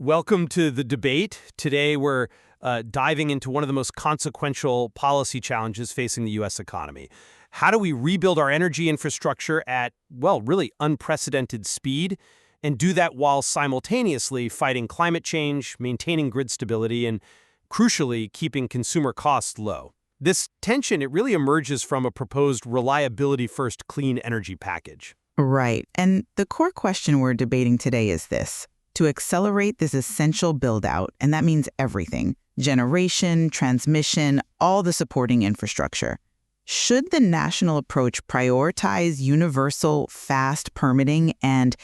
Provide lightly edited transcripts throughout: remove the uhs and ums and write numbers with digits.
Welcome to the debate. Today we're diving into one of the most consequential policy challenges facing the U.S. economy. How do we rebuild our energy infrastructure at, well, really unprecedented speed, and do that while simultaneously fighting climate change, maintaining grid stability, and, crucially, keeping consumer costs low? This tension, it really emerges from a proposed reliability-first clean energy package. Right. And the core question we're debating today is this: to accelerate this essential build-out, and that means everything, generation, transmission, all the supporting infrastructure. Should the national approach prioritize universal, fast permitting and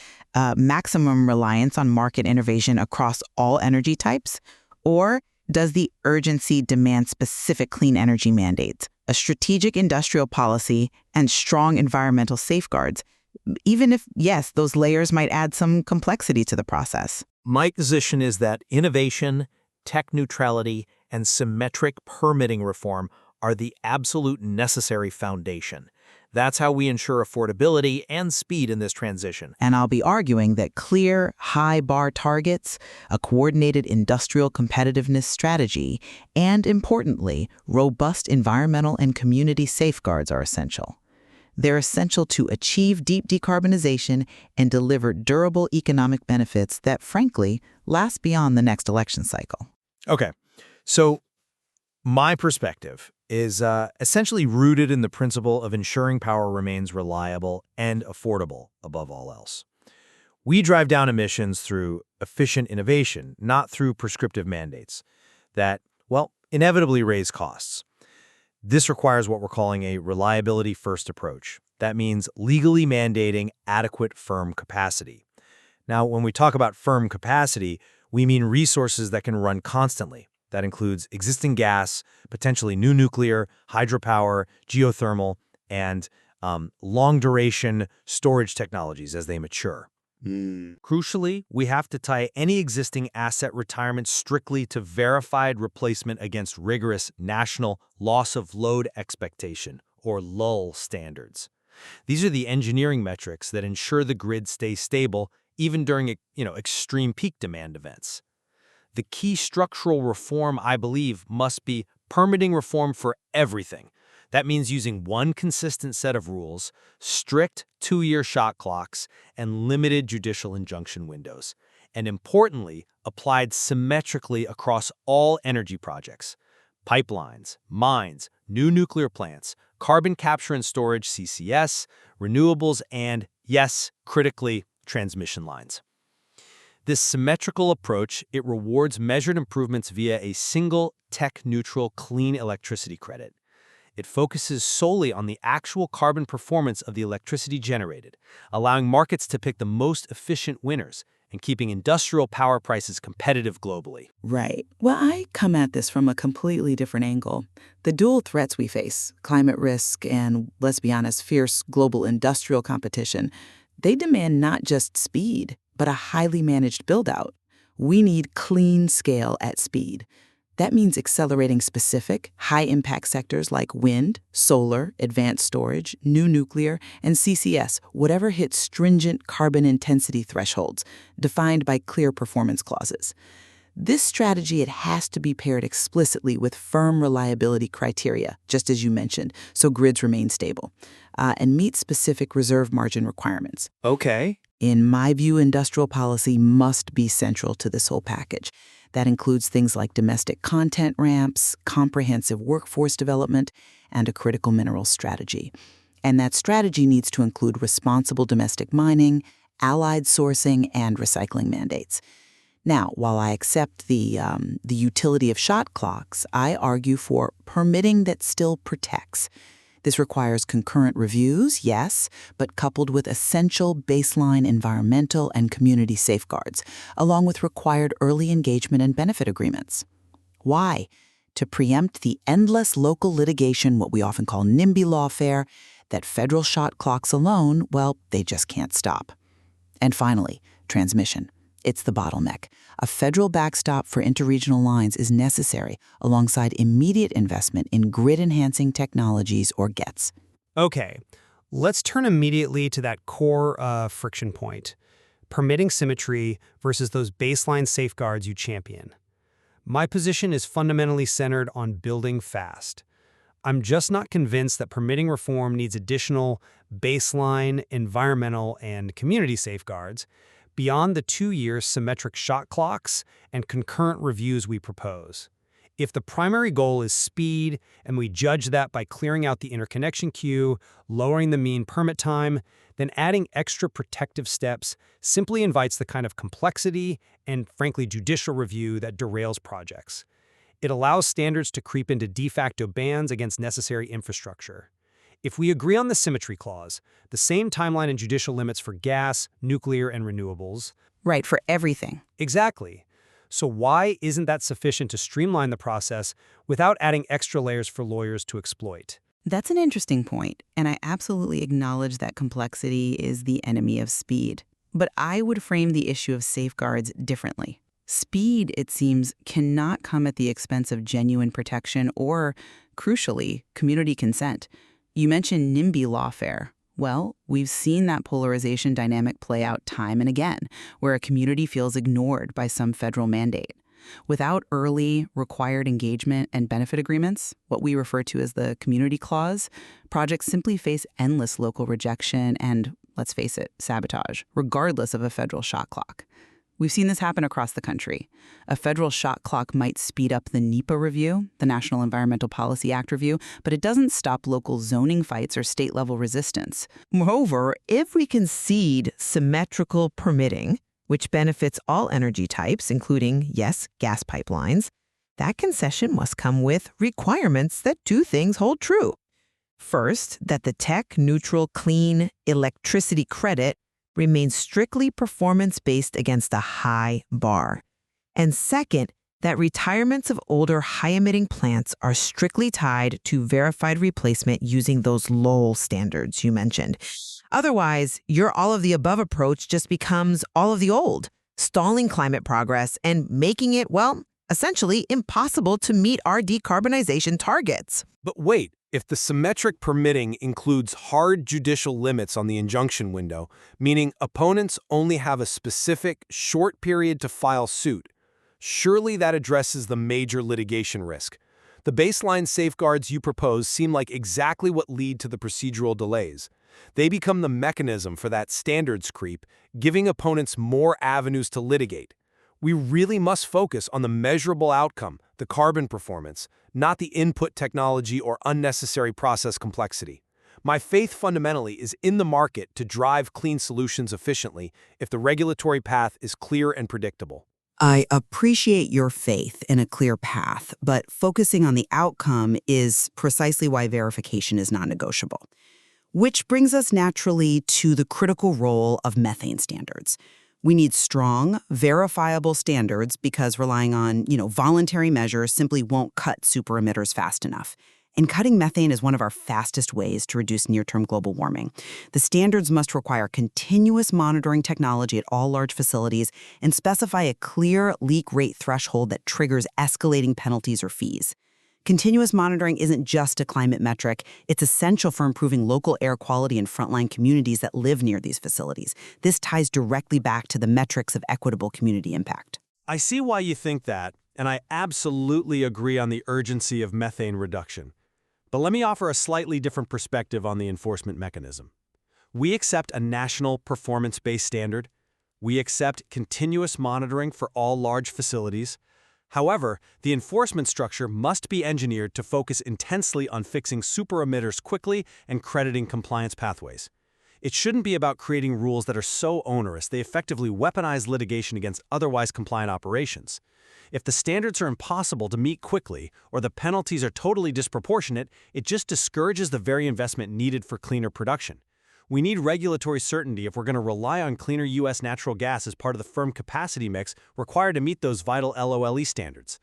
maximum reliance on market innovation across all energy types? Or does the urgency demand specific clean energy mandates, a strategic industrial policy, and strong environmental safeguards? Even if, yes, those layers might add some complexity to the process. My position is that innovation, tech neutrality, and symmetric permitting reform are the absolute necessary foundation. That's how we ensure affordability and speed in this transition. And I'll be arguing that clear, high-bar targets, a coordinated industrial competitiveness strategy, and, importantly, robust environmental and community safeguards are essential. They're essential to achieve deep decarbonization and deliver durable economic benefits that, frankly, last beyond the next election cycle. Okay, so my perspective is essentially rooted in the principle of ensuring power remains reliable and affordable above all else. We drive down emissions through efficient innovation, not through prescriptive mandates that, well, inevitably raise costs. This requires what we're calling a reliability-first approach. That means legally mandating adequate firm capacity. Now, when we talk about firm capacity, we mean resources that can run constantly. That includes existing gas, potentially new nuclear, hydropower, geothermal, and long-duration storage technologies as they mature. Crucially, we have to tie any existing asset retirement strictly to verified replacement against rigorous national loss of load expectation, or LUL standards. These are the engineering metrics that ensure the grid stays stable even during, extreme peak demand events. The key structural reform, I believe, must be permitting reform for everything. That means using one consistent set of rules, strict 2-year shot clocks, and limited judicial injunction windows. And importantly, applied symmetrically across all energy projects. Pipelines, mines, new nuclear plants, carbon capture and storage CCS, renewables, and, yes, critically, transmission lines. This symmetrical approach, it rewards measured improvements via a single tech-neutral clean electricity credit. It focuses solely on the actual carbon performance of the electricity generated, allowing markets to pick the most efficient winners and keeping industrial power prices competitive globally. Right. Well, I come at this from a completely different angle. The dual threats we face, climate risk and, let's be honest, fierce global industrial competition, they demand not just speed, but a highly managed build-out. We need clean scale at speed. That means accelerating specific, high-impact sectors like wind, solar, advanced storage, new nuclear, and CCS, whatever hits stringent carbon intensity thresholds, defined by clear performance clauses. This strategy, it has to be paired explicitly with firm reliability criteria, just as you mentioned, so grids remain stable, and meet specific reserve margin requirements. Okay. In my view, industrial policy must be central to this whole package. That includes things like domestic content ramps, comprehensive workforce development, and a critical minerals strategy. And that strategy needs to include responsible domestic mining, allied sourcing, and recycling mandates. Now, while I accept the utility of shot clocks, I argue for permitting that still protects. This requires concurrent reviews, yes, but coupled with essential baseline environmental and community safeguards, along with required early engagement and benefit agreements. Why? To preempt the endless local litigation, what we often call NIMBY lawfare, that federal shot clocks alone, well, they just can't stop. And finally, transmission. It's the bottleneck. A federal backstop for interregional lines is necessary alongside immediate investment in grid-enhancing technologies or GETs. Okay, let's turn immediately to that core friction point. permitting symmetry versus those baseline safeguards you champion. My position is fundamentally centered on building fast. I'm just not convinced that permitting reform needs additional baseline environmental and community safeguards beyond the 2-year symmetric shot clocks and concurrent reviews we propose. If the primary goal is speed, and we judge that by clearing out the interconnection queue, lowering the mean permit time, then adding extra protective steps simply invites the kind of complexity and, frankly, judicial review that derails projects. It allows standards to creep into de facto bans against necessary infrastructure. If we agree on the symmetry clause, the same timeline and judicial limits for gas, nuclear, and renewables. Right, for everything. Exactly. So why isn't that sufficient to streamline the process without adding extra layers for lawyers to exploit? That's an interesting point, and I absolutely acknowledge that complexity is the enemy of speed. But I would frame the issue of safeguards differently. Speed, it seems, cannot come at the expense of genuine protection or, crucially, community consent. You mentioned NIMBY lawfare. Well, we've seen that polarization dynamic play out time and again, where a community feels ignored by some federal mandate. Without early, required engagement and benefit agreements, what we refer to as the community clause, projects simply face endless local rejection and, let's face it, sabotage, regardless of a federal shot clock. We've seen this happen across the country. A federal shot clock might speed up the NEPA review, the National Environmental Policy Act review, but it doesn't stop local zoning fights or state-level resistance. Moreover, if we concede symmetrical permitting, which benefits all energy types, including, yes, gas pipelines, that concession must come with requirements that two things hold true. First, that the tech-neutral clean electricity credit remains strictly performance-based against a high bar. And second, that retirements of older high-emitting plants are strictly tied to verified replacement using those LOL standards you mentioned. Otherwise, your all-of-the-above approach just becomes all of the old, stalling climate progress and making it, well, essentially impossible to meet our decarbonization targets. But wait, if the symmetric permitting includes hard judicial limits on the injunction window, meaning opponents only have a specific, short period to file suit, surely that addresses the major litigation risk. The baseline safeguards you propose seem like exactly what lead to the procedural delays. They become the mechanism for that standards creep, giving opponents more avenues to litigate. We really must focus on the measurable outcome, the carbon performance, not the input technology or unnecessary process complexity. My faith fundamentally is in the market to drive clean solutions efficiently if the regulatory path is clear and predictable. I appreciate your faith in a clear path, but focusing on the outcome is precisely why verification is non-negotiable. Which brings us naturally to the critical role of methane standards. We need strong, verifiable standards because relying on, voluntary measures simply won't cut super emitters fast enough. And cutting methane is one of our fastest ways to reduce near-term global warming. The standards must require continuous monitoring technology at all large facilities and specify a clear leak rate threshold that triggers escalating penalties or fees. Continuous monitoring isn't just a climate metric. It's essential for improving local air quality in frontline communities that live near these facilities. This ties directly back to the metrics of equitable community impact. I see why you think that, and I absolutely agree on the urgency of methane reduction. But let me offer a slightly different perspective on the enforcement mechanism. We accept a national performance-based standard. We accept continuous monitoring for all large facilities. However, the enforcement structure must be engineered to focus intensely on fixing super emitters quickly and crediting compliance pathways. It shouldn't be about creating rules that are so onerous they effectively weaponize litigation against otherwise compliant operations. If the standards are impossible to meet quickly or the penalties are totally disproportionate, it just discourages the very investment needed for cleaner production. We need regulatory certainty if we're going to rely on cleaner U.S. natural gas as part of the firm capacity mix required to meet those vital LOLE standards.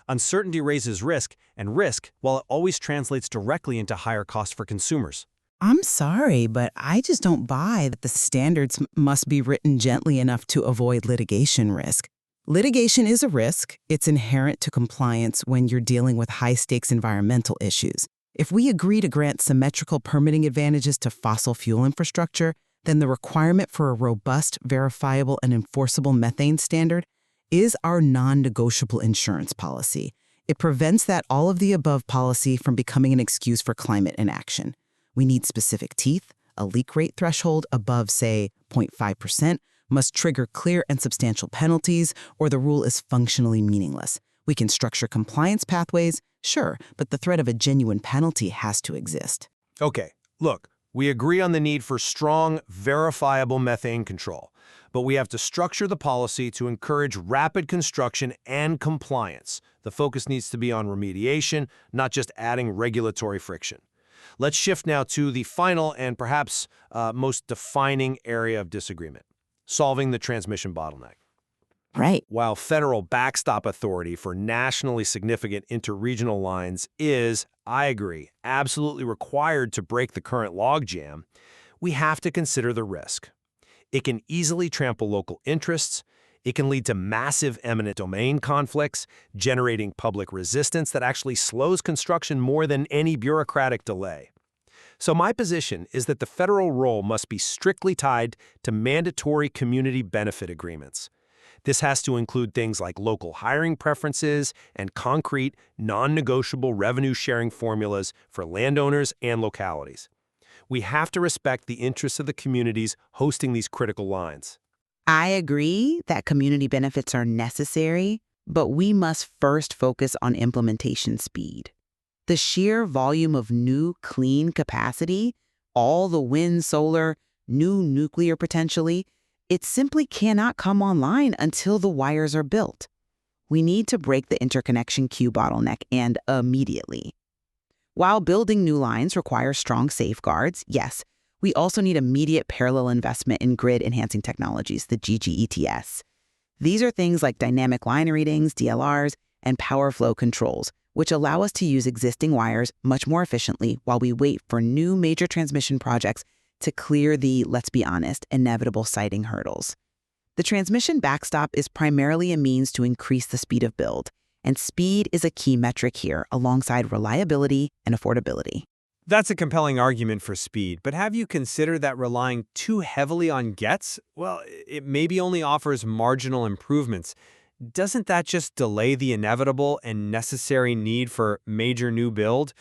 Uncertainty raises risk, and risk, while it always translates directly into higher costs for consumers. I'm sorry, but I just don't buy that the standards must be written gently enough to avoid litigation risk. Litigation is a risk. It's inherent to compliance when you're dealing with high-stakes environmental issues. If we agree to grant symmetrical permitting advantages to fossil fuel infrastructure, then the requirement for a robust, verifiable, and enforceable methane standard is our non-negotiable insurance policy. It prevents that all of the above policy from becoming an excuse for climate inaction. We need specific teeth. A leak rate threshold above, say, 0.5% must trigger clear and substantial penalties, or the rule is functionally meaningless. We can structure compliance pathways, sure, but the threat of a genuine penalty has to exist. Okay, look, we agree on the need for strong, verifiable methane control, but we have to structure the policy to encourage rapid construction and compliance. The focus needs to be on remediation, not just adding regulatory friction. Let's shift now to the final and perhaps most defining area of disagreement, solving the transmission bottleneck. Right. While federal backstop authority for nationally significant interregional lines is, I agree, absolutely required to break the current logjam, we have to consider the risk. It can easily trample local interests. It can lead to massive eminent domain conflicts, generating public resistance that actually slows construction more than any bureaucratic delay. So my position is that the federal role must be strictly tied to mandatory community benefit agreements. This has to include things like local hiring preferences and concrete, non-negotiable revenue-sharing formulas for landowners and localities. We have to respect the interests of the communities hosting these critical lines. I agree that community benefits are necessary, but we must first focus on implementation speed. The sheer volume of new, clean capacity, all the wind, solar, new nuclear potentially, it simply cannot come online until the wires are built. We need to break the interconnection queue bottleneck, and immediately. While building new lines requires strong safeguards, yes, we also need immediate parallel investment in grid-enhancing technologies, the GGETS. These are things like dynamic line readings, DLRs, and power flow controls, which allow us to use existing wires much more efficiently while we wait for new major transmission projects to clear the, let's be honest, inevitable siting hurdles. The transmission backstop is primarily a means to increase the speed of build, and speed is a key metric here alongside reliability and affordability. That's a compelling argument for speed, but have you considered that relying too heavily on gets? Well, it maybe only offers marginal improvements. Doesn't that just delay the inevitable and necessary need for major new build?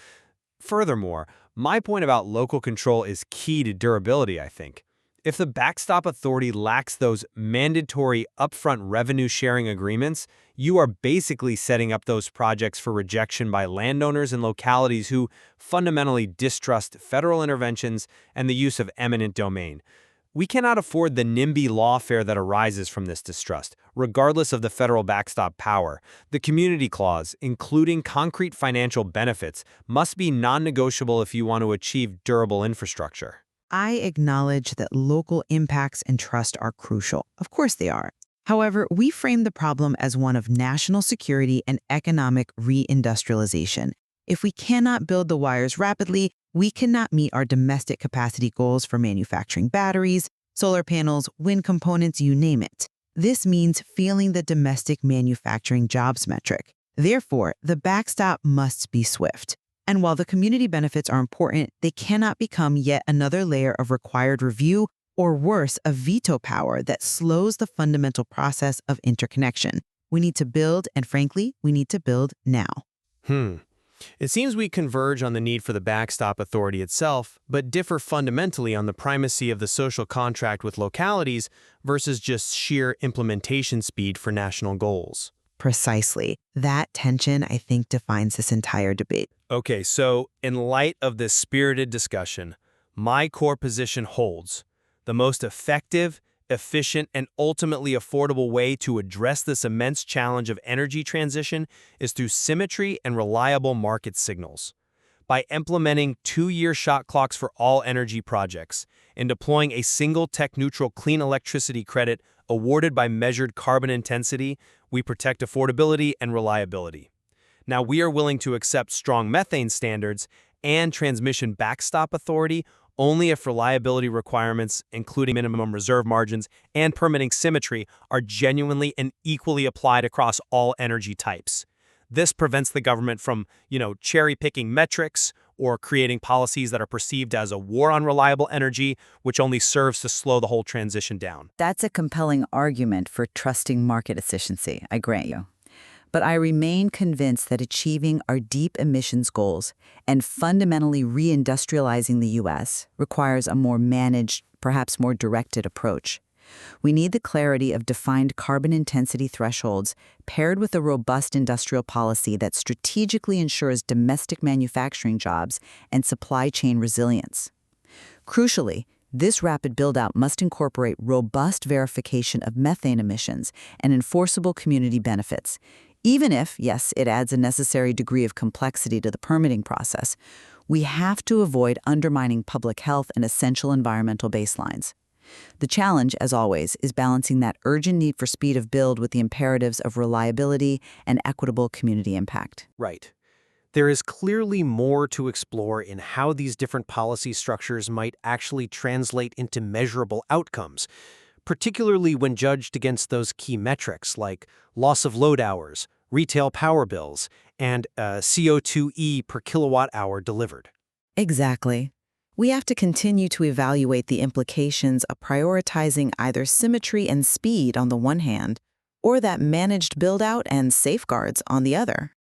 Furthermore, my point about local control is key to durability, I think. If the backstop authority lacks those mandatory upfront revenue-sharing agreements, you are basically setting up those projects for rejection by landowners and localities who fundamentally distrust federal interventions and the use of eminent domain. We cannot afford the NIMBY lawfare that arises from this distrust, regardless of the federal backstop power. The community clause, including concrete financial benefits, must be non-negotiable if you want to achieve durable infrastructure. I acknowledge that local impacts and trust are crucial. Of course they are. However, we frame the problem as one of national security and economic reindustrialization. If we cannot build the wires rapidly, we cannot meet our domestic capacity goals for manufacturing batteries, solar panels, wind components, you name it. This means failing the domestic manufacturing jobs metric. Therefore, the backstop must be swift. And while the community benefits are important, they cannot become yet another layer of required review, or worse, a veto power that slows the fundamental process of interconnection. We need to build, and frankly, we need to build now. It seems we converge on the need for the backstop authority itself, but differ fundamentally on the primacy of the social contract with localities versus just sheer implementation speed for national goals. Precisely. That tension, I think, defines this entire debate. Okay, so in light of this spirited discussion, my core position holds. The most effective, efficient, and ultimately affordable way to address this immense challenge of energy transition is through symmetry and reliable market signals. By implementing 2-year shot clocks for all energy projects and deploying a single tech-neutral clean electricity credit awarded by measured carbon intensity, we protect affordability and reliability. Now, we are willing to accept strong methane standards and transmission backstop authority only if reliability requirements, including minimum reserve margins and permitting symmetry, are genuinely and equally applied across all energy types. This prevents the government from, cherry-picking metrics or creating policies that are perceived as a war on reliable energy, which only serves to slow the whole transition down. That's a compelling argument for trusting market efficiency, I grant you. But I remain convinced that achieving our deep emissions goals and fundamentally reindustrializing the U.S. requires a more managed, perhaps more directed approach. We need the clarity of defined carbon intensity thresholds paired with a robust industrial policy that strategically ensures domestic manufacturing jobs and supply chain resilience. Crucially, this rapid build-out must incorporate robust verification of methane emissions and enforceable community benefits. Even if, yes, it adds a necessary degree of complexity to the permitting process, we have to avoid undermining public health and essential environmental baselines. The challenge, as always, is balancing that urgent need for speed of build with the imperatives of reliability and equitable community impact. Right. There is clearly more to explore in how these different policy structures might actually translate into measurable outcomes, particularly when judged against those key metrics like loss of load hours, retail power bills, and CO2e per kilowatt hour delivered. Exactly. We have to continue to evaluate the implications of prioritizing either symmetry and speed on the one hand, or that managed build-out and safeguards on the other.